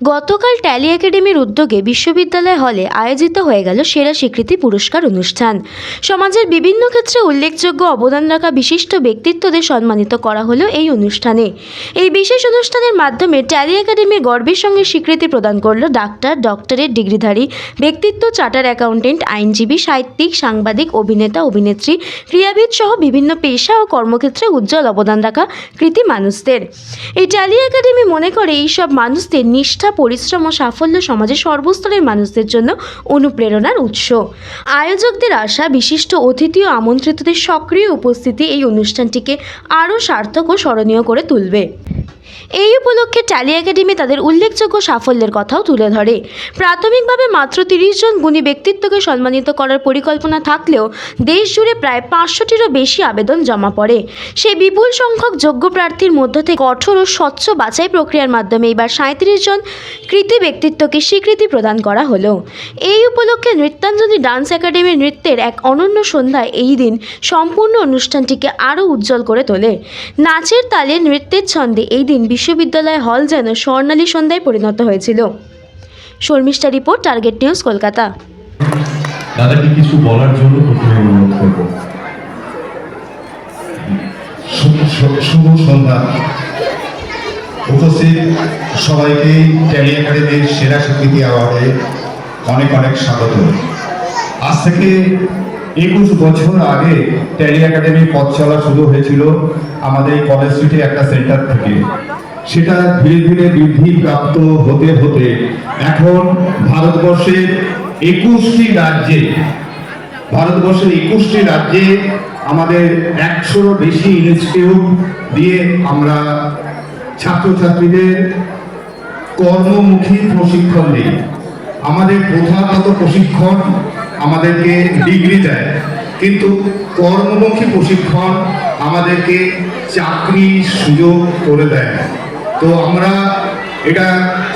গতকাল ট্যালি একাডেমির উদ্যোগে বিশ্ববিদ্যালয় হলে আয়োজিত হয়ে গেল সেরা স্বীকৃতি পুরস্কার অনুষ্ঠান। সমাজের বিভিন্ন ক্ষেত্রে উল্লেখযোগ্য অবদান রাখা বিশিষ্ট ব্যক্তিত্বদের সম্মানিত করা হলো এই অনুষ্ঠানে। এই বিশেষ অনুষ্ঠানের মাধ্যমে ট্যালি একাডেমির গর্বের সঙ্গে স্বীকৃতি প্রদান করল ডাক্তার, ডক্টরেট ডিগ্রিধারী ব্যক্তিত্ব, চার্টার অ্যাকাউন্টেন্ট, আইনজীবী, সাহিত্যিক, সাংবাদিক, অভিনেতা, অভিনেত্রী, ক্রীড়াবিদ সহ বিভিন্ন পেশা ও কর্মক্ষেত্রে উজ্জ্বল অবদান রাখা কৃতি মানুষদের। এই ট্যালি একাডেমি মনে করে এই সব মানুষদের নিষ্ঠা, পরিশ্রম ও সাফল্য সমাজের সর্বস্তরের মানুষদের জন্য অনুপ্রেরণার উৎস। আয়োজকদের আশা, বিশিষ্ট অতিথি ও আমন্ত্রিতদের সক্রিয় উপস্থিতি এই অনুষ্ঠানটিকে আরও সার্থক ও স্মরণীয় করে তুলবে। এই উপলক্ষে ট্যালি একাডেমি তাদের উল্লেখযোগ্য সাফল্যের কথাও তুলে ধরে। প্রাথমিকভাবে মাত্র 30 জন গুণী ব্যক্তিত্বকে সম্মানিত করার পরিকল্পনা থাকলেও দেশ জুড়ে প্রায় 500টিরও বেশি আবেদন জমা পড়ে। সেই বিপুল সংখ্যক যোগ্য প্রার্থীর মধ্য থেকে কঠোর ও স্বচ্ছ বাছাই প্রক্রিয়ার মাধ্যমে এবার 37 জন কৃতি ব্যক্তিত্বকে স্বীকৃতি প্রদান করা হলো। এই উপলক্ষে নৃত্যাঞ্জলি ডান্স একাডেমির নৃত্যের এক অনন্য সন্ধ্যায় এই দিন সম্পূর্ণ অনুষ্ঠানটিকে আরও উজ্জ্বল করে তোলে। নাচের তালে, নৃত্যের ছন্দে এই দিন বিশ্ববিদ্যালয় হল যেন স্বর্ণালী সন্ধ্যায় পরিণত হয়েছিল। Sharmishtha report, target news, Kolkata. দাদাকে কিছু বলার জন্য প্রথমে অনুরোধ করব। শুভ সন্ধ্যা। উপস্থিত সবাইকে ট্যালি একাডেমির সেরা স্বীকৃতি অ্যাওয়ার্ডে অনেক অনেক স্বাগত। আজ থেকে 21 বছর আগে ট্যালি একাডেমির পথ চলা শুরু হয়েছিল আমাদের কলেজ স্ট্রিটে একটা সেন্টার থেকে। সেটা ধীরে ধীরে বৃদ্ধি প্রাপ্ত হতে হতে এখন ভারতবর্ষের 21টি রাজ্যে আমাদের 100-ও বেশি ইনস্টিটিউট দিয়ে আমরা ছাত্রছাত্রীদের কর্মমুখী প্রশিক্ষণ দিই। আমাদের প্রথাগত প্রশিক্ষণ আমাদেরকে ডিগ্রি দেয়, কিন্তু কর্মমুখী প্রশিক্ষণ আমাদেরকে চাকরির সুযোগ করে দেয়। তো আমরা এটা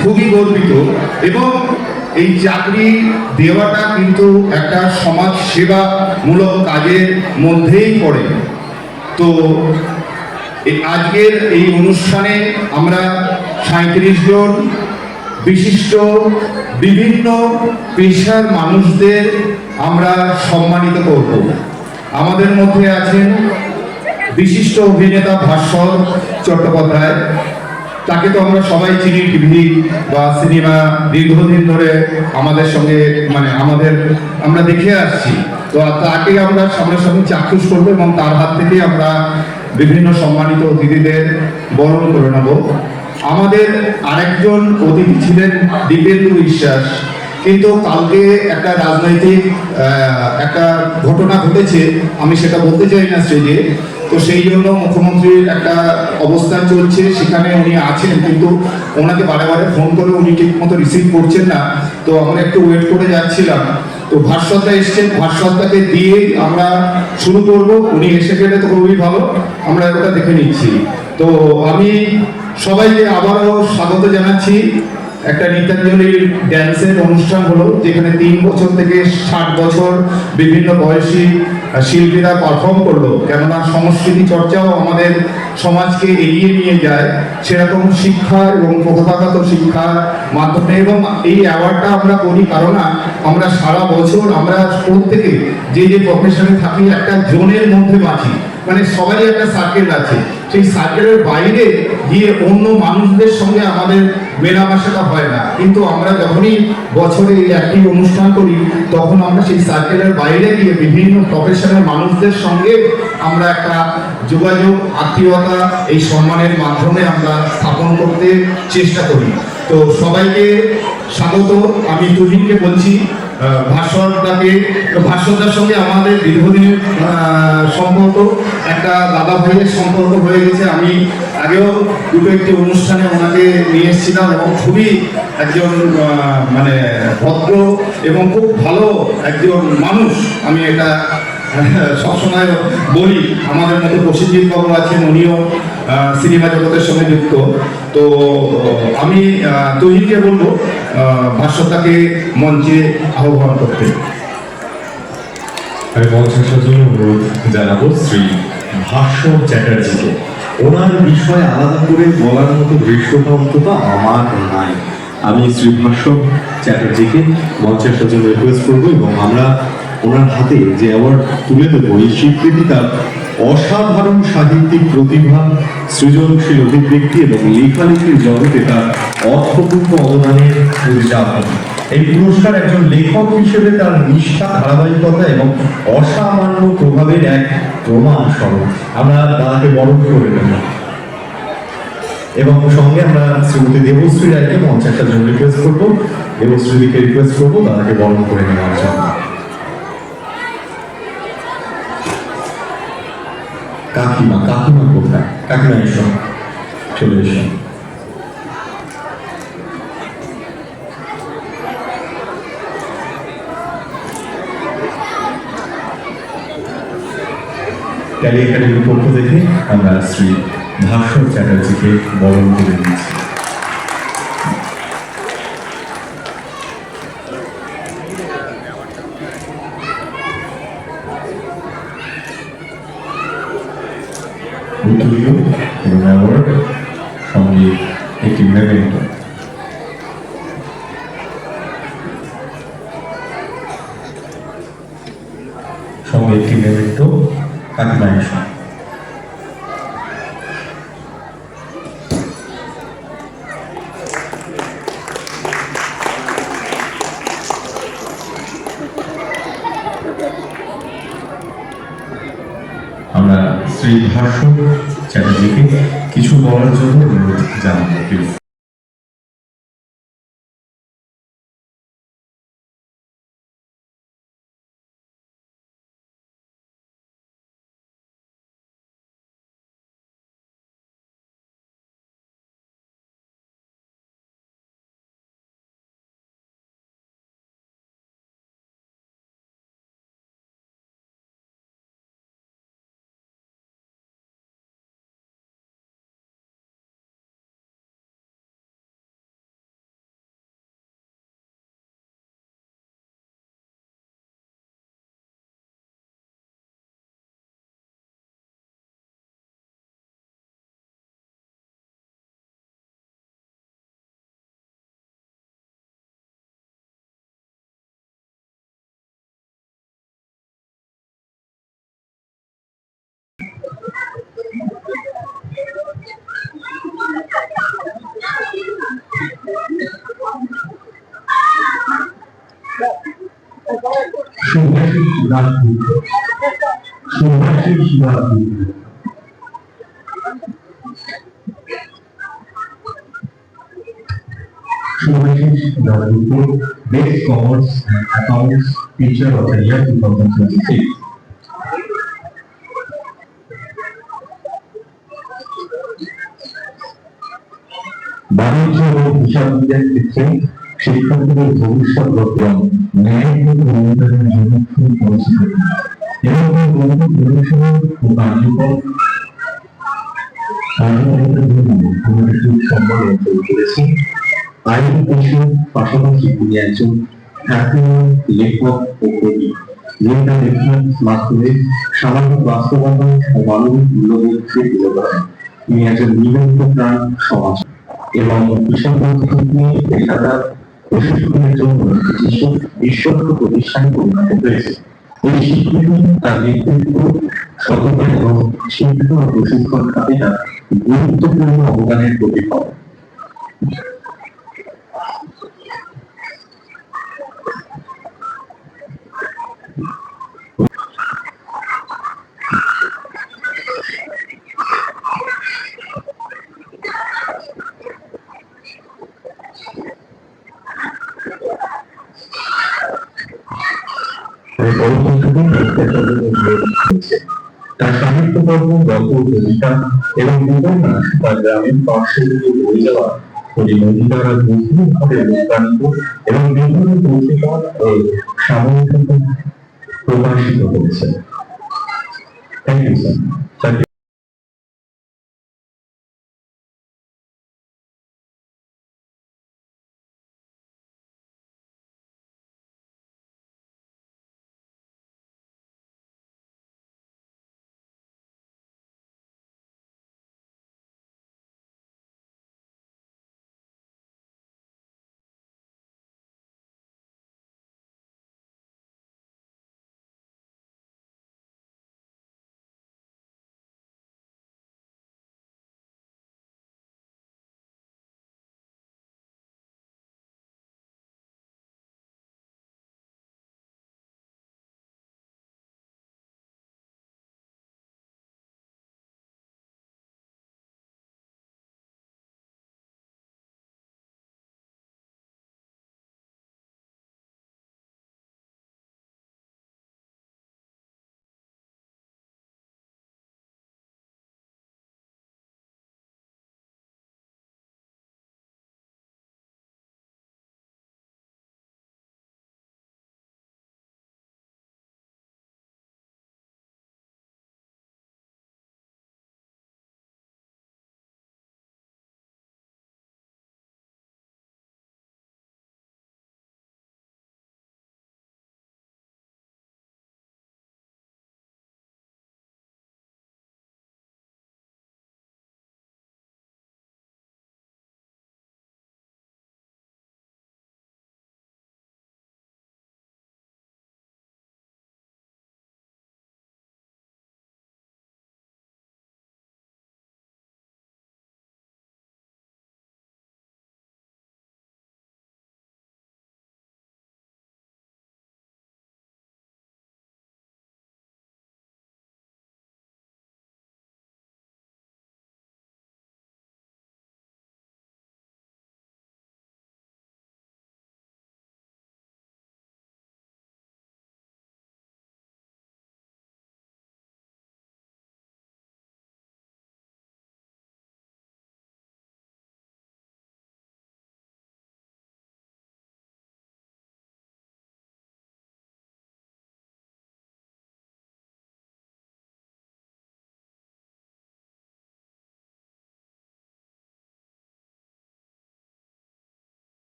খুবই গর্বিত, এবং এই চাকরি দেওয়াটা কিন্তু একটা সমাজ সেবামূলক কাজের মধ্যেই পড়ে। তো আজকের এই অনুষ্ঠানে আমরা 37 জন বিশিষ্ট বিভিন্ন পেশার মানুষদের আমরা সম্মানিত করব। আমাদের মধ্যে আছেন বিশিষ্ট অভিনেতা ভাস্বর চট্টোপাধ্যায়। তাকে তো আমরা সবাই চিনি, টিভি বা সিনেমা দীর্ঘদিন ধরে আমাদের সঙ্গে আমরা দেখে আসছি। তো তাকে আমরা সামনাসামনি চাক্ষুষ করবো এবং তার হাত থেকে আমরা বিভিন্ন সম্মানিত অতিথিদের বরণ করে নেব। আমাদের আরেকজন অতিথি ছিলেন দীপেন্দু বিশ্বাস, কিন্তু কালকে একটা রাজনৈতিক একটা ঘটনা ঘটেছে, আমি সেটা বলতে চাই না স্টেজে। তো সেই জন্য মুখ্যমন্ত্রীর একটা অবস্থান চলছে, সেখানে উনি আছেন, কিন্তু ওনাকে বারে বারে ফোন করে উনি ঠিক মতো রিসিভ করছেন না। তো আমরা একটু ওয়েট করে যাচ্ছিলাম। তো ভাস্বরদা এসছেন, ভাস্বরদাকে দিয়ে আমরা শুরু করব। উনি এসে গেলে তো খুবই ভালো, আমরা ওটা দেখে নিচ্ছি। তো আমি সবাইকে আবারও স্বাগত জানাচ্ছি। একটা নৃত্যাঞ্জলির ড্যান্সের অনুষ্ঠান হলো, যেখানে 3 বছর থেকে 60 বছর বিভিন্ন বয়সী শিল্পীরা পারফর্ম করলো। কেননা সংস্কৃতি চর্চাও আমাদের সমাজকে এগিয়ে নিয়ে যায়, সেরকম শিক্ষা এবং প্রথাগত শিক্ষার মাধ্যমে। এবং এই অ্যাওয়ার্ডটা আমরা করি কারণ আমরা সারা বছর আমরা প্রত্যেকে যে প্রফেশনে থাকি একটা জোনের মধ্যে বাঁচি, সবারই একটা সার্কেল আছে। সেই সার্কেলের বাইরে গিয়ে অন্য মানুষদের সঙ্গে আমাদের মেলামেশাটা হয় না, কিন্তু আমরা যখনই বছরে এই একটি অনুষ্ঠান করি তখন আমরা সেই সার্কেলের বাইরে গিয়ে বিভিন্ন প্রফেশনের মানুষদের সঙ্গে আমরা একটা যোগাযোগ, আত্মীয়তা এই সম্মানের মাধ্যমে আমরা স্থাপন করতে চেষ্টা করি। তো সবাইকে স্বাগত। আমি তুহিনকে বলছি, ভাস্বরদার সঙ্গে আমাদের দীর্ঘদিনের সম্পর্ক, একটা দাদা ভাইয়ের সম্পর্ক হয়ে গেছে। আমি আগেও একটি অনুষ্ঠানে ওনাকে নিয়ে এসেছিলাম, এবং খুবই একজন ভদ্র এবং খুব ভালো একজন মানুষ। আমি এটা সবসময় বলি। আমাদের মধ্যে প্রসেনজিৎ বাবু আছেন, উনিও সিনেমা জগতের সঙ্গে যুক্ত। তো আমি তহিনকে বলবো ভাস্বরদাকে মঞ্চে আহ্বান করতে। আমি মঞ্চের জন্য অনুরোধ জানাবো শ্রী ভাস্বর চ্যাটার্জিকে। ওনার বিষয়ে আলাদা করে বলার মতো দৃশ্যটা অন্তত আমার নাই। আমি শ্রী ভাষ্য চ্যাটার্জিকে মঞ্চের সাথে রিকোয়েস্ট করবো এবং আমরা ওনার হাতে যে অ্যাওয়ার্ড তুলে দেবো, এই স্বীকৃতি তার অসাধারণ সাহিত্যিক প্রতিভা, সৃজনশীল অভিব্যক্তি এবং লেখালেখির জগতে তার অর্থপূর্ণ অবদানের উদযাপন। এই পুরস্কার একজন লেখক হিসেবে তার নিষ্ঠা, ধারাবাহিকতা এবং অসামান্য প্রভাবের এক প্রমাণ স্বরূপ। আমরা দাদাকে বরণ করে নেব এবং সঙ্গে আমরা শ্রীমতী দেবশ্রী রায়কে মঞ্চের সাথে রিকোয়েস্ট করবো, দেবশ্রীদিকে রিকোয়েস্ট করবো দাদাকে বরণ করে নেওয়ার জন্য। কাকিমা কোথায়? কাকিমা এসো, চলে এসো। ট্যালি একাডেমির পক্ষ থেকে আমরা শ্রী ভাস্বর চ্যাটার্জিকে বরণ করে দিচ্ছি। উত্তরীয় এবং অ্যাওয়ার্ড সঙ্গে একটি মেমেন্টো। কাকিমা এসো। আমরা শ্রী ভাস্বর চ্যাটার্জিকে কিছু বলার জন্য অনুরোধ জানাবো, please. Best Commerce and Accounts Teacher of the Year 2026. বাণিজ্য ও হিসাব বিজ্ঞান ক্ষেত্রে শিক্ষার্থীদের ভবিষ্যৎ গঠন ন্যায়পূর্ণ ভূমিকার জন্য পরিচিত এবং গবেষণা ও কার্যকর কার্যকারিতার জন্য আমাদেরকে সম্মান অর্জন করেছে। আইন পেশার পাশাপাশি তিনি একজন খ্যাতিমান লেখক ও কবি, যিনি তার লেখার মাধ্যমে সামাজিক বাস্তবতা ও মানবিক মূল্যবোধকে তুলে ধরেন। তিনি একজন নিবেদিত প্রাণ সমাজ এবং বিশাল নিয়ে পেশাদার প্রশিক্ষণের জন্য বিশ্বস্ত প্রতিষ্ঠানে পরিণত হয়েছে। এই স্বীকৃতি তার নেতৃত্ব, সততা এবং শিক্ষা ও প্রশিক্ষণ খাতে তার গুরুত্বপূর্ণ অবদানের প্রতিফলন। তার সাহিত্য কর্ম, গল্প, কবিতা এবং উপন্যাস তার গ্রামের পার্শ্ব দিয়ে বয়ে যাওয়া নদী দ্বারা গভীরভাবে অনুপ্রাণিত এবং বিভিন্ন পত্রিকা ও সাময়িকীতে প্রকাশিত হয়েছে। Thank you sir.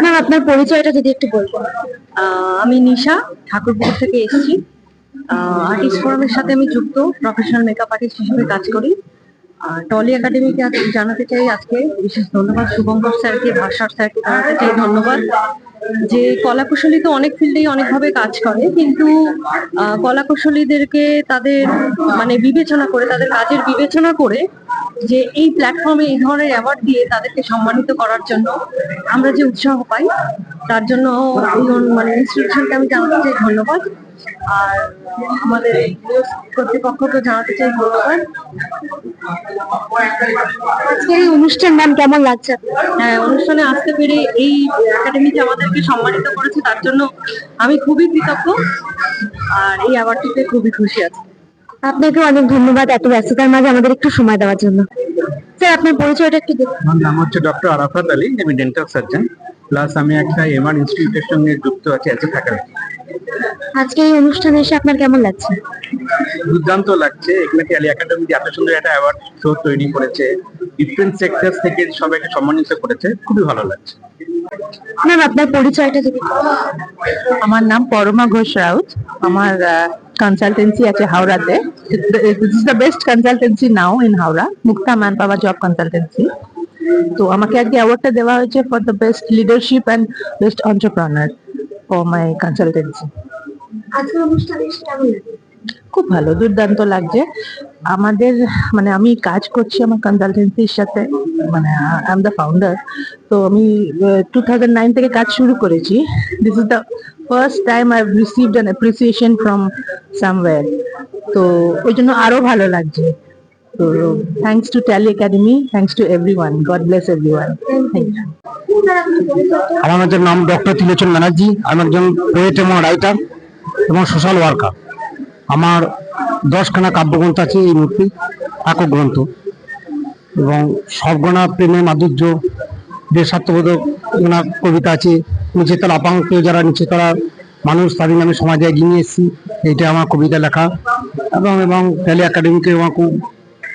ম্যাম আপনার পরিচয়টা যদি একটু বলবেন। আমি নিশা ঠাকুরপুর থেকে এসেছি। আর্টিস্ট ফোরামের সাথে আমি যুক্ত, প্রফেশনাল মেকআপ আর্টিস্ট হিসেবে কাজ করি। টলি একাডেমিকে আজকে জানাতে চাই, আজকে বিশেষ ধন্যবাদ শুভঙ্কর স্যারকে, ভাস্কর স্যারকে জানাতে চাই ধন্যবাদ। যে কলাকুশলী তো অনেক ফিল্ডেই অনেকভাবে কাজ করে, কিন্তু কলাকুশলীদেরকে তাদের মানে বিবেচনা করে, তাদের কাজের বিবেচনা করে যে এই প্ল্যাটফর্মে এই ধরনের অ্যাওয়ার্ড দিয়ে তাদেরকে সম্মানিত করার জন্য আমরা যে উৎসাহ পাই, তার জন্য মানে ইনস্টিটিউশনকে আমি জানাতে চাই ধন্যবাদ। আর আমাদের কর্তৃপক্ষকে জানাতে চাই ধন্যবাদ। আজকের এই অনুষ্ঠান ম্যাম কেমন লাগছে? হ্যাঁ, অনুষ্ঠানে আসতে পেরে এই একাডেমিতে আমাদেরকে সম্মানিত করেছে, তার জন্য আমি খুবই কৃতজ্ঞ আর এই অ্যাওয়ার্ডটিতে খুবই খুশি আছি। আপনাকে অনেক ধন্যবাদ এত ব্যস্ততার মাঝে আমাদের একটু সময় দেওয়ার জন্য। স্যার আপনার পরিচয়টা একটু দিন। আমার নাম হচ্ছে ডক্টর আরাফাত আলী, আমি ডেন্টাল সার্জন, প্লাস আমি একটা এমআর ইনস্টিটিউটের সঙ্গে যুক্ত আছি অ্যাজ এ ফ্যাকাল্টি। আজকে এই অনুষ্ঠানে এসে আপনার কেমন লাগছে? দুর্দান্ত লাগছে, এখানে ট্যালি একাডেমি এত সুন্দর একটা অ্যাওয়ার্ড শো তৈরি করেছে, ডিফারেন্ট সেক্টর থেকে সবাইকে সম্মানিত করেছে, খুবই ভালো লাগছে। ম্যাম আপনার পরিচয়টা যদি। আমার নাম পরমা ঘোষ রাউত, আমার কনসালটেন্সি আছে হাওড়াতে। This is the best consultancy now in Howrah, Mukta man power job consultancy. তো আমাকে আজকে অ্যাওয়ার্ডটা দেওয়া হয়েছে for the best leadership and best entrepreneur for my consultancy. আজকের অনুষ্ঠানে এসে কেমন লাগে? খুব ভালো, দুর্দান্ত লাগছে। আমাদের মানে আমি কাজ করছি আমার কনসালটেন্সির সাথে, মানে আই এম দ্য ফাউন্ডার। তো আমি 2009 থেকে কাজ শুরু করেছি। This is the first time I received an appreciation from somewhere, তো ওই জন্য আরো ভালো লাগছে। তো thanks to Tally academy, thanks to everyone, God bless everyone, thank you. আমার নাম ডক্টর ত্রিলোচন ব্যানার্জি, আমি একজন পোয়েট এবং রাইটার এবং সোশ্যাল ওয়ার্কার। আমার 10খানা কাব্যগ্রন্থ আছে, এই মূর্তি একক গ্রন্থ, এবং সবগণা প্রেমে মাধুর্য, দেশাত্মবোধক কবিতা আছে। নিচেতলা আপাঙ্ক যারা নিচেতলা মানুষ, তাদের নামে সমাজে এগিয়ে নিয়ে এসেছি, এইটা আমার কবিতা লেখা। এবং ট্যালি একাডেমিকে আমার খুব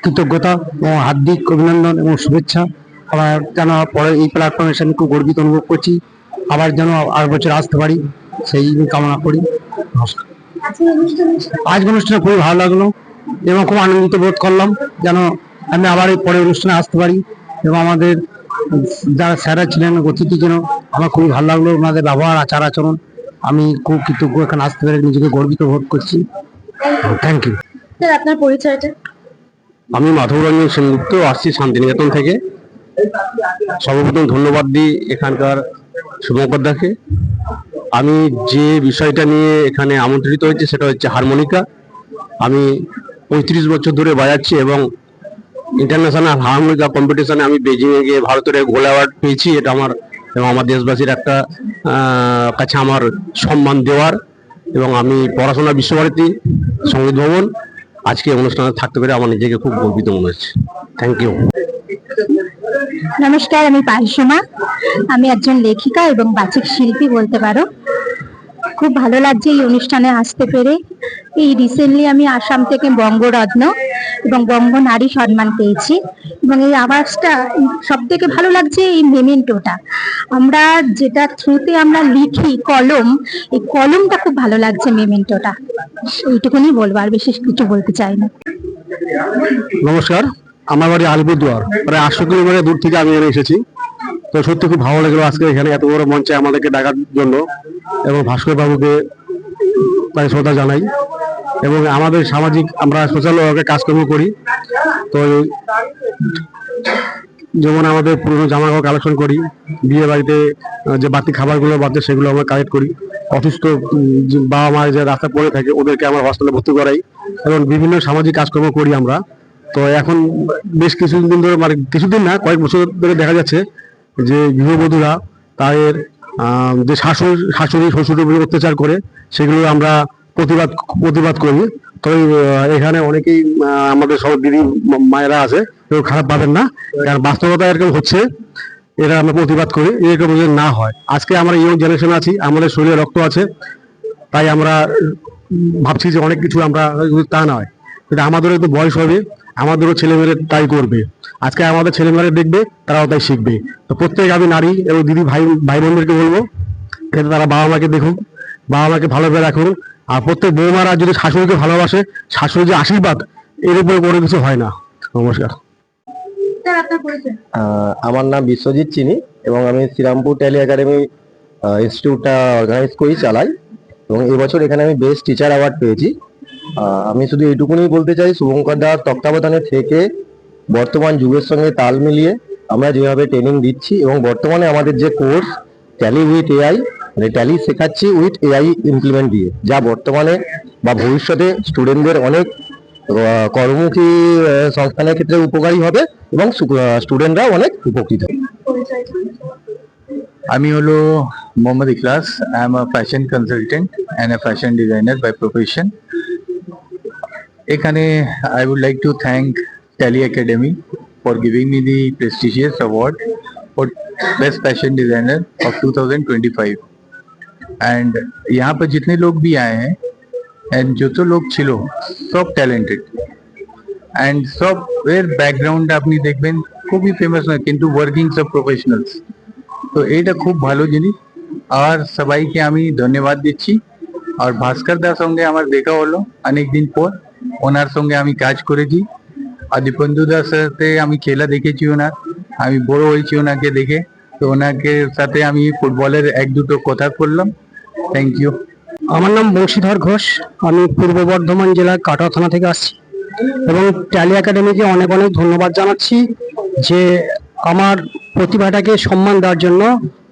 কৃতজ্ঞতা এবং হার্দিক অভিনন্দন এবং শুভেচ্ছা। আবার যেন পরে এই প্ল্যাটফর্মে এসে আমি খুব গর্বিত অনুভব করছি, আবার যেন আর বছর আসতে পারি সেই কামনা করি। নমস্কার। আজ অনুষ্ঠানে খুবই ভালো লাগলো এবং খুব আনন্দিত বোধ করলাম যেন আমি আবার এই পরের অনুষ্ঠানে আসতে পারি, এবং আমাদের যারা স্যাররা ছিলেন অতিথি যেন আমার খুবই ভালো লাগলো, ওনাদের ব্যবহার আচার আচরণ, আমি খুব কৃতজ্ঞ, এখানে আসতে পেরে নিজেকে গর্বিত বোধ করছি। Thank you. স্যার আপনার পরিচয়টা। আমি মাধব রঞ্জন সেনগুপ্ত, আসছি শান্তিনিকেতন থেকে। সর্বপ্রথম ধন্যবাদ দিই এখানকার শুভঙ্কর দাকে। আমি যে বিষয়টা নিয়ে এখানে আমন্ত্রিত হয়েছে সেটা হচ্ছে হারমোনিকা। আমি 35 বছর ধরে বাজাচ্ছি এবং ইন্টারন্যাশনাল হারমোনিকা কম্পিটিশনে আমি বেজিংয়ে গিয়ে ভারতের গোল্ড অ্যাওয়ার্ড পেয়েছি। এটা আমার এবং আমার দেশবাসীর একটা কাছে আমার সম্মান দেওয়ার, এবং আমি পড়াশোনা বিশ্বভারতী সঙ্গীত ভবন, আজকে অনুষ্ঠানে থাকতে পেরে আমার নিজেকে খুব গর্বিত মনে হচ্ছে। Thank you. নমস্কার, আমি পারিসোমা, আমি একজন লেখিকা এবং বাচিক শিল্পী বলতে পারো। খুব ভালো লাগছে এই অনুষ্ঠানে আসতে পেরে। এই রিসেন্টলি আমি আসাম থেকে বঙ্গরত্ন এবং বঙ্গ নারী সম্মান পেয়েছি, এবং এই আওয়াজটা সব থেকে ভালো লাগছে এই মেমেন্টোটা, আমরা যেটা থ্রুতে আমরা লিখি কলম, এই কলমটা খুব ভালো লাগছে মেমেন্টোটা। এইটুকুনি বলবো, আর বিশেষ কিছু বলতে চাই না। নমস্কার, আমার বাড়ি আলিপুরদুয়ার, প্রায় 800 কিলোমিটার দূর থেকে আমি এখানে এসেছি। তো সত্যি খুব ভালো লাগলো আজকে এখানে এত বড় মঞ্চে আমাদেরকে ডাকার জন্য, এবং ভাস্কর বাবুকে তাই শ্রদ্ধা জানাই। এবং আমাদের সামাজিক আমরা সোশ্যাল ওয়ার্কে কাজকর্ম করি, তো যেমন আমাদের পুরনো জামা কাপড় কালেকশন করি, বিয়ে বাড়িতে যে বাড়তি খাবারগুলো বাড়ছে সেগুলো আমরা কালেক্ট করি, অসুস্থ বাবা মা যে রাস্তা পড়ে থাকে ওদেরকে আমরা হসপিটালে ভর্তি করাই, এবং বিভিন্ন সামাজিক কাজকর্ম করি আমরা। তো এখন বেশ কিছুদিন ধরে, মানে কিছুদিন না, কয়েক বছর ধরে দেখা যাচ্ছে যে গৃহবধূরা তাদের যে শাশুড়ি শ্বশুরের উপরে অত্যাচার করে সেগুলো আমরা প্রতিবাদ করি। তো এখানে অনেকেই আমাদের সব দিদি মায়েরা আছে, কেউ খারাপ পাবেন না, কারণ বাস্তবতা এরকম হচ্ছে, এরা আমরা প্রতিবাদ করি, এরকম যদি না হয়। আজকে আমরা ইয়ং জেনারেশন আছি, আমাদের শরীরে রক্ত আছে, তাই আমরা ভাবছি যে অনেক কিছু আমরা, তা নয়, কিন্তু আমাদেরও একটু বয়স হবে, আমাদেরও ছেলেমেয়েরা তাই করবে। আজকে আমাদের ছেলেমেয়েরা দেখবে, তারাও তাই শিখবে। তো প্রত্যেক আমি নারী এবং দিদি ভাই ভাই বোনদেরকে বলবো যাতে তারা বাবা মাকে দেখুন, বাবা মাকে ভালোভাবে রাখুন। আর প্রত্যেক বৌমারা যদি শাশুড়িকে ভালোবাসে, শাশুড়ির যে আশীর্বাদ, এর উপরে কোনো কিছু হয় না। নমস্কার। আমার নাম বিশ্বজিৎ চিনি এবং আমি শ্রীরামপুর ট্যালি একাডেমি ইনস্টিটিউটটা অর্গানাইজ করি, চালাই। এবং এবছর এখানে আমি বেস্ট টিচার অ্যাওয়ার্ড পেয়েছি। আমি শুধু এইটুকুনি বলতে চাই, শুভঙ্কর দার তত্ত্বাবধানে থেকে বর্তমান যুগের সঙ্গে তাল মিলিয়ে আমরা যেভাবে ট্রেনিং দিচ্ছি এবং বর্তমানে আমাদের যে কোর্স ট্যালি উইথ এআই, মানে ট্যালি শেখাচ্ছি উইথ এআই ইমপ্লিমেন্ট দিয়ে, যা বর্তমানে বা ভবিষ্যতে স্টুডেন্টদের অনেক কর্মমুখী সংস্থানের ক্ষেত্রে উপকারী হবে এবং স্টুডেন্টরাও অনেক উপকৃত হবে। আমি হলো Mohammad Ikhlas. I am a fashion consultant and a fashion designer by profession. এখানে I would like to thank Tally Academy for giving me the prestigious award for Best Fashion Designer of 2025. And यहाँ पर जितने लोग भी आए हैं and जो लोग छिलो सब टैलेंटेड and सब এর ব্যাকগ্রাউন্ড আপনি দেখবেন খুবই ফেমাস নয়, কিন্তু ওয়ার্কিং সব প্রফেশনালস। তো এইটা খুব ভালো জিনিস। আর সবাইকে আমি ধন্যবাদ দিচ্ছি। আর ভাস্কর দার সঙ্গে আমার দেখা হলো অনেকদিন পর, ওনার সঙ্গে আমি কাজ করেছি। আর দীপেন্দু দার সাথে আমি খেলা দেখেছি ওনার, আমি বড় হয়েছি ওনাকে দেখে। তো ওনাকে সাথে আমি ফুটবলের এক দুটো কথা বললাম। Thank you. আমার নাম বংশীধর ঘোষ, আমি পূর্ব বর্ধমান জেলার কাটোয়া থানা থেকে আসছি এবং ট্যালি একাডেমিকে অনেক অনেক ধন্যবাদ জানাচ্ছি যে আমার প্রতিভাটাকে সম্মান দেওয়ার জন্য।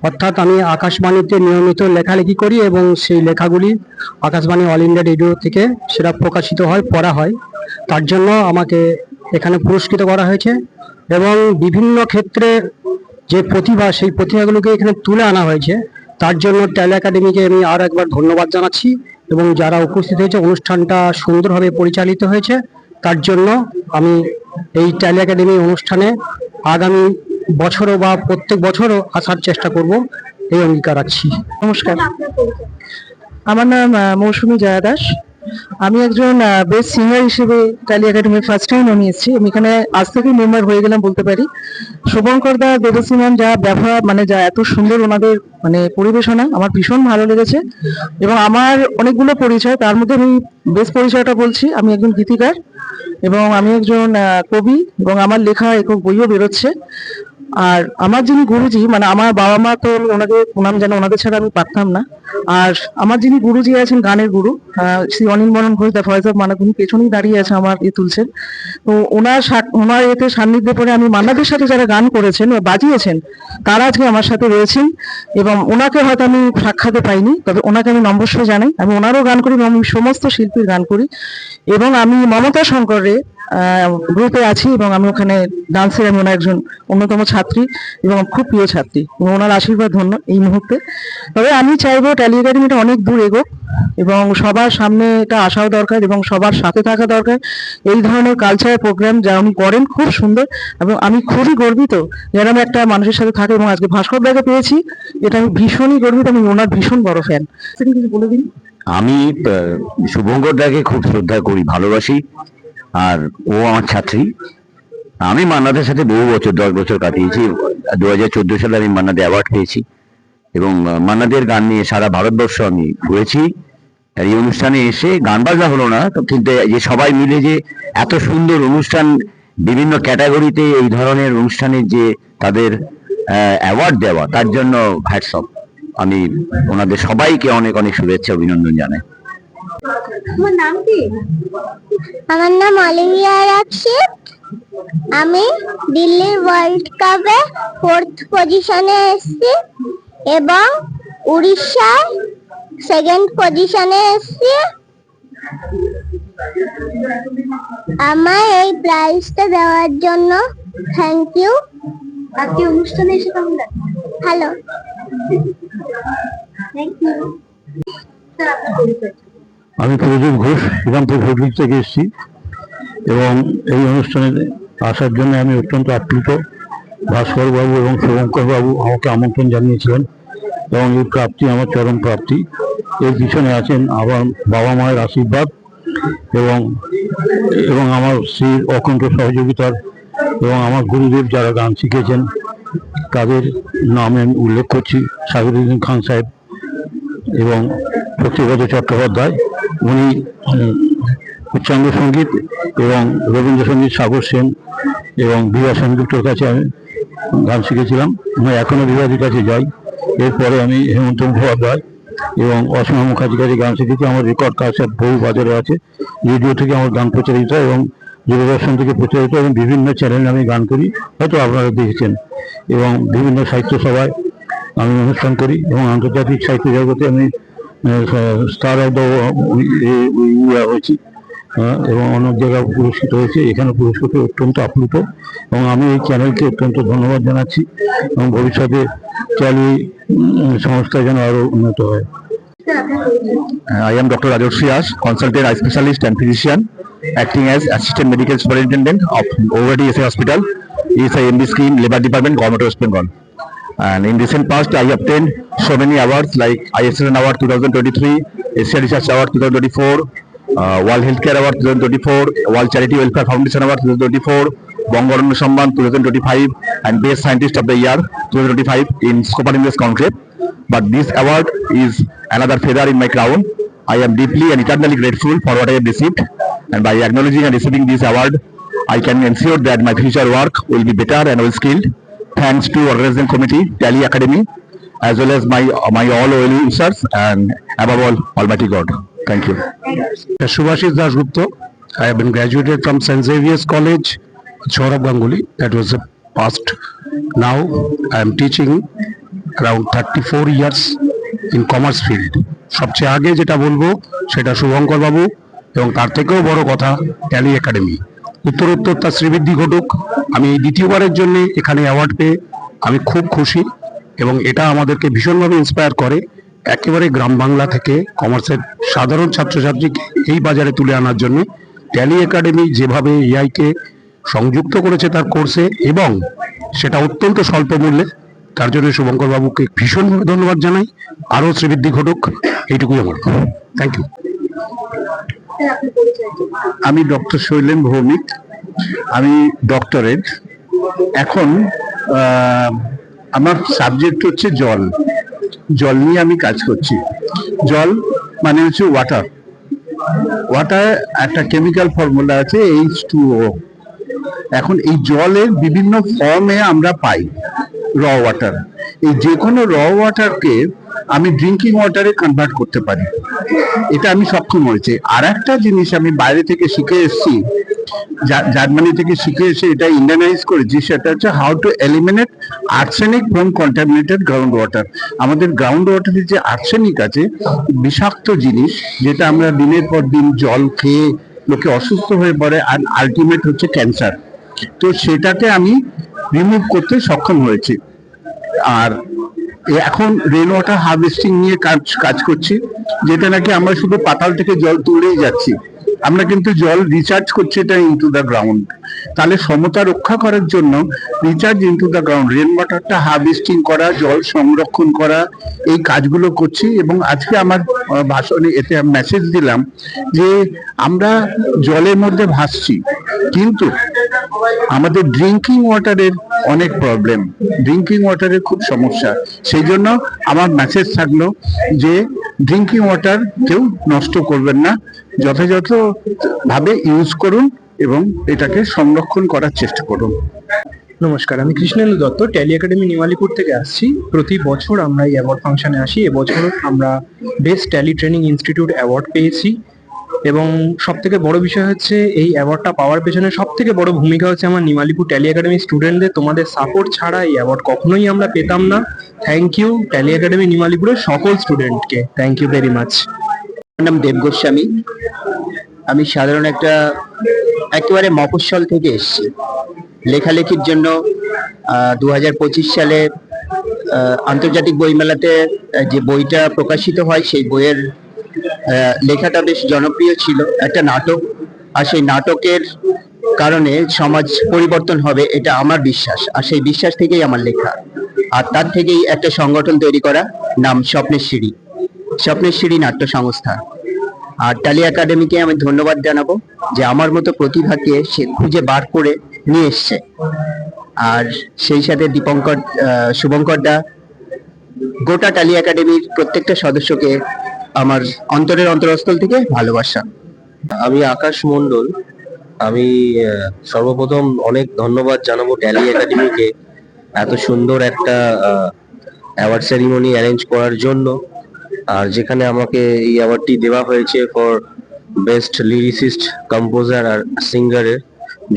অর্থাৎ আমি আকাশবাণীতে নিয়মিত লেখালেখি করি এবং সেই লেখাগুলি আকাশবাণী অল ইন্ডিয়া রেডিও থেকে সেটা প্রকাশিত হয়, পড়া হয়। তার জন্য আমাকে এখানে পুরস্কৃত করা হয়েছে এবং বিভিন্ন ক্ষেত্রে যে প্রতিভা, সেই প্রতিভাগুলোকে এখানে তুলে আনা হয়েছে। তার জন্য ট্যালি একাডেমিকে আমি আর একবার ধন্যবাদ জানাচ্ছি এবং যারা উপস্থিত হয়েছে, অনুষ্ঠানটা সুন্দরভাবে পরিচালিত হয়েছে। তার জন্য আমি এই ট্যালি একাডেমি অনুষ্ঠানে আগামী বছরও বা প্রত্যেক বছরও আসার চেষ্টা করব, এই অঙ্গীকার রাখছি। নমস্কার, আমার নাম মৌসুমী জয়া দাস। আমি একজন বেস্ট সিঙ্গার হিসেবে ট্যালি একাডেমির ফার্স্ট টাইম আমি এসেছি। আমি এখানে আজ থেকে মেম্বার হয়ে গেলাম বলতে পারি। শুভঙ্কর দা, দেবশ্রী ম্যাম যা ব্যবহার, মানে যা এত সুন্দর ওনাদের মানে পরিবেশনা, আমার ভীষণ ভালো লেগেছে। এবং আমার অনেকগুলো পরিচয়, তার মধ্যে আমি বেস্ট পরিচয়টা বলছি। আমি একজন গীতিকার এবং আমি একজন কবি এবং আমার লেখা একক বইও বেরোচ্ছে। আর আমার যিনি গুরুজি, মানে আমার বাবা মা তো ওনাদের প্রণাম জানো, ওনাদের ছাড়া আমি পারতাম না। আর আমার যিনি গুরুজি আছেন, গানের গুরু শ্রী অনিল বরণ ঘোষ, দ্য ভয়েস অফ মানব, উনি পেছনেই দাঁড়িয়ে আছে আমার তুলছেন। তো ওনার এতে সান্নিধ্যে পরে আমি মান্নাদের সাথে যারা গান করেছেন বা বাজিয়েছেন, তারা আজকে আমার সাথে রয়েছেন। এবং ওনাকে হয়তো আমি সাক্ষাতে পাইনি, তবে ওনাকে আমি নমস্কার জানাই। আমি ওনারও গান করি এবং আমি সমস্ত শিল্পীর গান করি। এবং আমি মমতা শঙ্করে গ্রুপে আছি এবং আমি ওখানে ডান্সের, আমি ওনার একজন অন্যতম ছাত্রী এবং খুব প্রিয় ছাত্রী এবং ওনার আশীর্বাদ ধন্য এই মুহূর্তে। তবে আমি চাইবো ট্যালি একাডেমিটা অনেক দূর এগোক এবং সবার সামনে এটা আসাও দরকার এবং সবার সাথে থাকা দরকার। এই ধরনের কালচারাল প্রোগ্রাম যা উনি করেন খুব সুন্দর এবং আমি খুবই গর্বিত যেন আমি একটা মানুষের সাথে থাকি। এবং আজকে ভাস্কর দাকে পেয়েছি, এটা আমি ভীষণই গর্বিত। আমি ওনার ভীষণ বড় ফ্যান। কিছু বলে দিন। আমি শুভঙ্কর দাকে খুব শ্রদ্ধা করি, ভালোবাসি। আর ও আমার ছাত্রী। আমি মান্নাদের সাথে বহু বছর, 10 বছর কাটিয়েছি। 2014 সালে আমি মান্নাদে অ্যাওয়ার্ড পেয়েছি এবং মান্নাদের গান নিয়ে সারা ভারতবর্ষ আমি ঘুরেছি। আর এই অনুষ্ঠানে এসে গান বাজনা হলো না তো, কিন্তু যে সবাই মিলে যে এত সুন্দর অনুষ্ঠান, বিভিন্ন ক্যাটাগরিতে এই ধরনের অনুষ্ঠানের যে তাদের অ্যাওয়ার্ড দেওয়া, তার জন্য হ্যাটস অফ। আমি ওনাদের সবাইকে অনেক অনেক শুভেচ্ছা, অভিনন্দন জানাই। তোমার নাম কি? আমার নাম অলিভিয়া রাশিদ। আমি দিল্লির ওয়ার্ল্ড কাপে 4th পজিশনে এসেছি এবং উড়িষ্যায় 2nd পজিশনে এসেছি। আমার এই প্রাইজটা দেওয়ার জন্য থ্যাংক ইউ। আজকে অনুষ্ঠানে এসে কেমন লাগলো? ভালো। Thank you. স্যার, আপনার পরিচয়? আমি প্রদীপ ঘোষ, শ্রীরামপুর হোটেল থেকে এসেছি এবং এই অনুষ্ঠানে আসার জন্য আমি অত্যন্ত আপ্লুত। ভাস্কর বাবু এবং শুভঙ্কর বাবু আমাকে আমন্ত্রণ জানিয়েছিলেন এবং এই প্রাপ্তি আমার চরম প্রাপ্তি। এর পিছনে আছেন আমার বাবা মায়ের আশীর্বাদ এবং এবং আমার স্ত্রীর অকুণ্ঠ সহযোগিতার এবং আমার গুরুদেব যারা গান শিখেছেন তাদের নাম আমি উল্লেখ করছি। সাগরুদ্দিন খান সাহেব এবং শক্তিপদ চট্টোপাধ্যায়, উনি উচ্চাঙ্গ সঙ্গীত এবং রবীন্দ্রসঙ্গীত সাগর সেন এবং বিভা সেনগুপ্তর কাছে আমি গান শিখেছিলাম। আমি এখনো বিভাদের কাছে যাই। এরপরে আমি হেমন্ত মুখোপাধ্যায় এবং অসীমা মুখার্জির কাছে গান শিখেছি। আমার রেকর্ড কাসেট বহু বাজারে আছে। রেডিও থেকে আমার গান প্রচারিত এবং দূরদর্শন থেকে প্রচারিত এবং বিভিন্ন চ্যানেলে আমি গান করি, হয়তো আপনারা দেখেছেন। এবং বিভিন্ন সাহিত্য সভায় আমি অনুষ্ঠান করি এবং আন্তর্জাতিক সাহিত্য জগতে আমি স্টার অফ দ্য হয়েছি এবং অনেক জায়গায় পুরস্কৃত হয়েছে। এখানে পুরস্কৃত অত্যন্ত আপ্লুত এবং আমি এই চ্যানেলকে অত্যন্ত ধন্যবাদ জানাচ্ছি এবং ভবিষ্যতে ট্যালি সংস্থা যেন আরো উন্নত হয়। I am Dr. Rajorshi Ash, consultant eye specialist and physician, acting as assistant medical superintendent of Overdy SA Hospital, ESI MD scheme, Labor Department, Government of West Bengal. And in recent past, I obtained so many awards like ISSN Award 2023, Asia Research Award 2024, World Healthcare Award 2024, World Charity Welfare Foundation Award 2024, Bongoranno Samman 2025, and Best Scientist of the Year 2025 in Scope Invest Conclave. But this award is another feather in my crown. I am deeply and eternally grateful for what I have received, and by acknowledging and receiving this award, I can ensure that my future work will be better and well skilled. Thanks to organizing committee, Tally Academy, as well as my all well-wishers, and above all, Almighty God. Thank you. Subhashis Das Gupta. I have been graduated from St. Xavier's College, Saurabh Ganguly. That was the past. Now I am teaching around 34 years in commerce field. সবচেয়ে আগে যেটা বলবো সেটা শুভঙ্কর বাবু এবং তার থেকেও বড় কথা ট্যালি একাডেমি। উত্তরোত্তর তার শ্রীবৃদ্ধি ঘটুক। আমি এই দ্বিতীয়বারের জন্য এখানে অ্যাওয়ার্ড পেয়ে আমি খুব খুশি এবং এটা আমাদেরকে ভীষণভাবে ইন্সপায়ার করে একেবারে গ্রাম বাংলা থেকে কমার্সের সাধারণ ছাত্রছাত্রীকে এই বাজারে তুলে আনার জন্য। ট্যালি একাডেমি যেভাবে এআইকে সংযুক্ত করেছে তার কোর্সে এবং সেটা অত্যন্ত স্বল্প মূল্যে, তার জন্য শুভঙ্কর বাবুকে ভীষণভাবে ধন্যবাদ জানাই। আরও শ্রীবৃদ্ধি ঘটুক, এইটুকুই আমার। Thank you. আমি ডক্টর শৈলেন ভৌমিক, আমি ডক্টরেট। এখন আমার সাবজেক্ট হচ্ছে জল। জল নিয়ে আমি কাজ করছি। জল মানে হচ্ছে ওয়াটার। ওয়াটার একটা কেমিক্যাল ফর্মুলা আছে H2O। এখন এই জলের বিভিন্ন ফর্মে আমরা পাই। র ওয়াটার, এই যে কোনো র ওয়াটারকে আমি ড্রিঙ্কিং ওয়াটারে কনভার্ট করতে পারি, এটা আমি সক্ষম হয়েছে। আর একটা জিনিস আমি বাইরে থেকে শিখে এসেছি, জার্মানি থেকে শিখে এসে এটা ইন্ডিয়ানাইজ করেছি, সেটা হচ্ছে how to eliminate arsenic from contaminated ground water. আমাদের গ্রাউন্ড ওয়াটারে যে আর্সেনিক আছে, বিষাক্ত জিনিস, যেটা আমরা দিনের পর দিন জল খেয়ে লোকে অসুস্থ হয়ে পড়ে, আর আলটিমেট হচ্ছে ক্যান্সার। তো সেটাকে আমি রিমুভ করতে সক্ষম হয়েছি। আর এখন রেন ওয়াটার হারভেস্টিং নিয়ে কাজ করছি, যেটা নাকি আমরা শুধু পাতাল থেকে জল তুলেই যাচ্ছি, আমরা কিন্তু জল রিচার্জ করছি এটা ইনটু দ্য গ্রাউন্ড। তাহলে সমতা রক্ষা করার জন্য recharge into the ground, rain ওয়াটারটা হারভেস্টিং করা, জল সংরক্ষণ করা, এই কাজগুলো করছি। এবং আজকে আমার ভাষণে এতে মেসেজ দিলাম যে আমরা জলের মধ্যে ভাসছি, কিন্তু আমাদের ড্রিঙ্কিং ওয়াটারের অনেক প্রবলেম, ড্রিঙ্কিং ওয়াটারের খুব সমস্যা। সেই জন্য আমার মেসেজ থাকলো যে ড্রিঙ্কিং ওয়াটার কেউ নষ্ট করবেন না, যথাযথ ভাবে ইউজ করুন এবং এটাকে সংরক্ষণ করার চেষ্টা করুন। নমস্কার, আমি কৃষ্ণেন্দু দত্ত, ট্যালি একাডেমি নিমালিপুর থেকে আসছি। প্রতি বছর আমরা এই অ্যাওয়ার্ড ফাংশনে আসি। এবছর আমরা best tally training institute award পেয়েছি এবং সব থেকে বড় বিষয় হচ্ছে এই অ্যাওয়ার্ডটা পাওয়ার পেছনে সব থেকে বড় ভূমিকা হচ্ছে আমার নিমালিপুর ট্যালি একাডেমি স্টুডেন্টদের। তোমাদের সাপোর্ট ছাড়া এই অ্যাওয়ার্ড কখনোই আমরা পেতাম না। থ্যাংক ইউ ট্যালি একাডেমি নিমালিপুরের সকল স্টুডেন্টকে, থ্যাংক ইউ ভেরি মাচ। আমার নাম দেব গোস্বামী, আমি সাধারণ একেবারে মফস্বল থেকে এসেছি। লেখালেখির জন্য 2025 সালে আন্তর্জাতিক বইমেলাতে যে বইটা প্রকাশিত হয়, সেই বইয়ের লেখাটা বেশ জনপ্রিয় ছিল, একটা নাটক। আর সেই নাটকের কারণে সমাজ পরিবর্তন হবে, এটা আমার বিশ্বাস। আর সেই বিশ্বাস থেকেই আমার লেখা, আর তার থেকেই একটা সংগঠন তৈরি করা, নাম স্বপ্নের সিঁড়ি, স্বপ্নের সিঁড়ি নাট্য সংস্থা। আর ট্যালি একাডেমিকে আমি ধন্যবাদ জানাবো যে আমার মতো প্রতিভাকে সে খুঁজে বার করে নিয়ে এসছে। আর সেই সাথে শুভঙ্কর দা, গোটা ট্যালি একাডেমির প্রত্যেকটা সদস্যকে আমার অন্তরের অন্তরস্থল থেকে ভালোবাসা। আমি আকাশ মণ্ডল। আমি সর্বপ্রথম অনেক ধন্যবাদ জানাবো ট্যালি একাডেমিকে এত সুন্দর একটা অ্যাওয়ার্ড সেরিমনি অ্যারেঞ্জ করার জন্য, আর যেখানে আমাকে এই অ্যাওয়ার্ডটি দেওয়া হয়েছে ফর বেস্ট লিরিসিস্ট, কম্পোজার আর সিঙ্গারের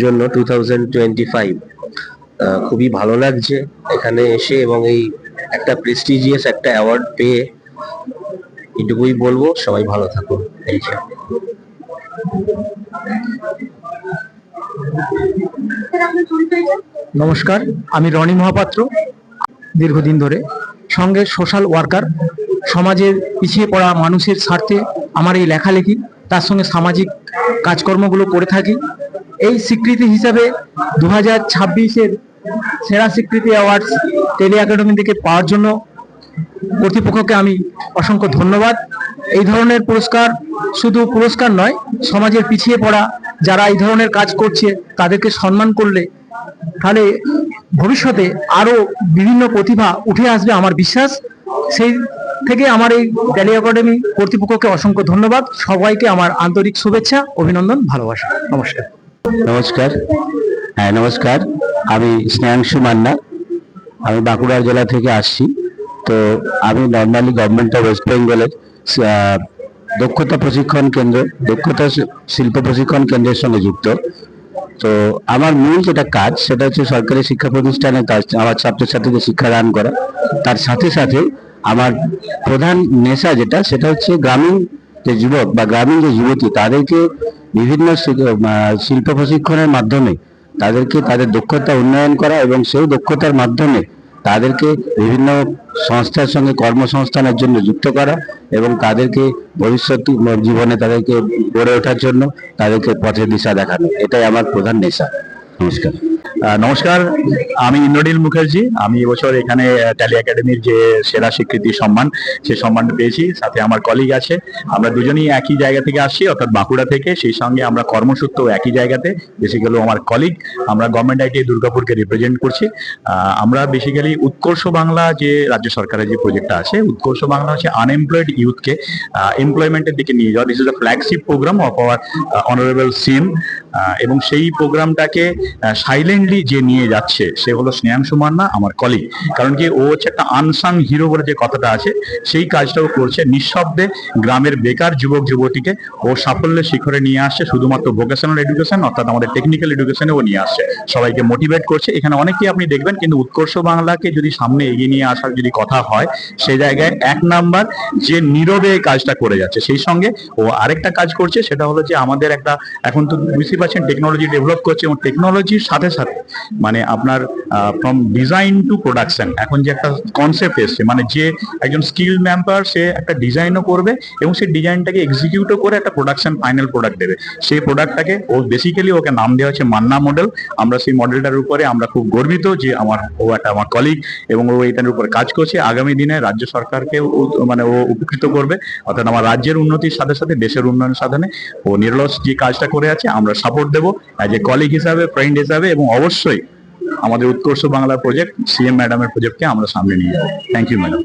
জন্য 2025। খুবই ভালো লাগছে এখানে এসে এবং এই একটা প্রেস্টিজিয়াস একটা অ্যাওয়ার্ড পেয়ে। এটুকুই বলবো, সবাই ভালো থাকুন। এই যে নমস্কার, আমি রনি মহাপাত্র, দীর্ঘদিন ধরে সঙ্গে সোশ্যাল ওয়ার্কার। সমাজের পিছিয়ে পড়া মানুষের স্বার্থে আমার এই লেখালেখি, তার সঙ্গে সামাজিক কাজকর্মগুলো করে থাকি। এই স্বীকৃতি হিসাবে 2026-এর সেরা স্বীকৃতি অ্যাওয়ার্ড টেলি একাডেমি থেকে পাওয়ার জন্য কর্তৃপক্ষকে আমি অসংখ্য ধন্যবাদ। এই ধরনের পুরস্কার শুধু পুরস্কার নয়, সমাজের পিছিয়ে পড়া যারা এই ধরনের কাজ করছে তাদেরকে সম্মান করলে তাহলে ভবিষ্যতে আরো বিভিন্ন প্রতিভা উঠে আসবে আমার বিশ্বাস। সেই থেকে আমার এই ট্যালি একাডেমি কর্তৃপক্ষকে অসংখ্য ধন্যবাদ। সবাইকে আমার আন্তরিক শুভেচ্ছা, অভিনন্দন, ভালোবাসা। নমস্কার। নমস্কার। হ্যাঁ নমস্কার, আমি স্নেহাংশু মান্না, আমি বাঁকুড়া জেলা থেকে আসছি। তো আমি নর্মালি গভর্নমেন্ট অফ ওয়েস্ট বেঙ্গলের দক্ষতা প্রশিক্ষণ কেন্দ্র, দক্ষতা শিল্প প্রশিক্ষণ কেন্দ্রের সঙ্গে যুক্ত। তো আমার মূল যেটা কাজ সেটা হচ্ছে সরকারি শিক্ষা প্রতিষ্ঠানের কাজ, আমার ছাত্রছাত্রীদের শিক্ষাদান করা। তার সাথে সাথে আমার প্রধান নেশা যেটা, সেটা হচ্ছে গ্রামীণ যে যুবক বা গ্রামীণ যে যুবতী, তাদেরকে বিভিন্ন শিল্প প্রশিক্ষণের মাধ্যমে তাদেরকে তাদের দক্ষতা উন্নয়ন করা এবং সেই দক্ষতার মাধ্যমে তাদেরকে বিভিন্ন সংস্থার সঙ্গে কর্মসংস্থানের জন্য যুক্ত করা এবং তাদেরকে ভবিষ্যৎ জীবনে তাদেরকে গড়ে ওঠার জন্য তাদেরকে পথের দিশা দেখানো, এটাই আমার প্রধান নেশা। নমস্কার। নমস্কার, আমি ইন্দ্রনীল মুখার্জি। আমি এবছর এখানে ট্যালি একাডেমির যে সেরা স্বীকৃতি সম্মান, সেই সম্মানটা পেয়েছি। সাথে আমার কলিগ আছে, আমরা দুজনেই একই জায়গা থেকে আসছি, অর্থাৎ বাঁকুড়া থেকে। সেই সঙ্গে আমরা কর্মসূত্র একই জায়গাতে। বেসিক্যালি আমার কলিগ, আমরা গভর্নমেন্ট আইটি দুর্গাপুরকে রিপ্রেজেন্ট করছি। আমরা বেসিক্যালি উৎকর্ষ বাংলা যে রাজ্য সরকারের যে প্রজেক্টটা আছে, উৎকর্ষ বাংলা হচ্ছে আনএমপ্লয়েড ইউথকে এমপ্লয়মেন্টের দিকে নিয়ে যাওয়া। This is the flagship programme of our honourable CM. এবং সেই প্রোগ্রামটাকে সাইলেন্টলি যে নিয়ে যাচ্ছে সে হলো স্নেহাংশু মান্না, আমার কলিগ। কারণ কি, ও হচ্ছে একটা আনসাং হিরো বলে যে কথাটা আছে, সেই কাজটাও করছে নিঃশব্দে। গ্রামের বেকার যুবক যুবতীকে ও সাফল্যের শিখরে নিয়ে আসছে, শুধুমাত্র ভোকেশনাল এডুকেশন অর্থাৎ আমাদের টেকনিক্যাল এডুকেশনে ও নিয়ে আসছে, সবাইকে মোটিভেট করছে। এখানে অনেকেই আপনি দেখবেন, কিন্তু উৎকর্ষ বাংলাকে যদি সামনে এগিয়ে নিয়ে আসার যদি কথা হয়, সেই জায়গায় 1 নাম্বার যে নীরবে কাজটা করে যাচ্ছে। সেই সঙ্গে ও আরেকটা কাজ করছে, সেটা হলো যে আমাদের একটা, এখন তো বুঝতে পারছেন টেকনোলজি ডেভেলপ করছে, এবং টেকনোলজির সাথে সাথে মানে আপনার ফ্রম ডিজাইন টু প্রোডাকশন এখন যে একটা কনসেপ্ট এসছে, মানে যে একজন স্কিল ম্যাম্পার সে একটা ডিজাইনও করবে এবং সেই ডিজাইনটাকে এক্সিকিউটও করে একটা প্রোডাকশন ফাইনাল প্রোডাক্ট দেবে। সেই প্রোডাক্টটাকে ও বেসিক্যালি ওকে নাম দেওয়া হচ্ছে মান্না মডেল। আমরা সেই মডেলটার উপরে আমরা খুব গর্বিত যে ও একটা আমার কলিগ এবং ও এটার উপরে কাজ করছে। আগামী দিনে রাজ্য সরকারকে মানে ও উপকৃত করবে, অর্থাৎ আমার রাজ্যের উন্নতির সাথে সাথে দেশের উন্নয়ন সাধনে ও নিরলস যে কাজটা করে আছে আমরা সাপোর্ট দেবো অ্যাজ এ কলিগ হিসাবে, ফ্রেন্ড হিসাবে। এবং অবশ্যই আমাদের উৎকর্ষ বাংলা প্রজেক্ট, সিএম ম্যাডামের প্রজেক্টকে আমরা সামনে নিয়ে যাবো। Thank you madam.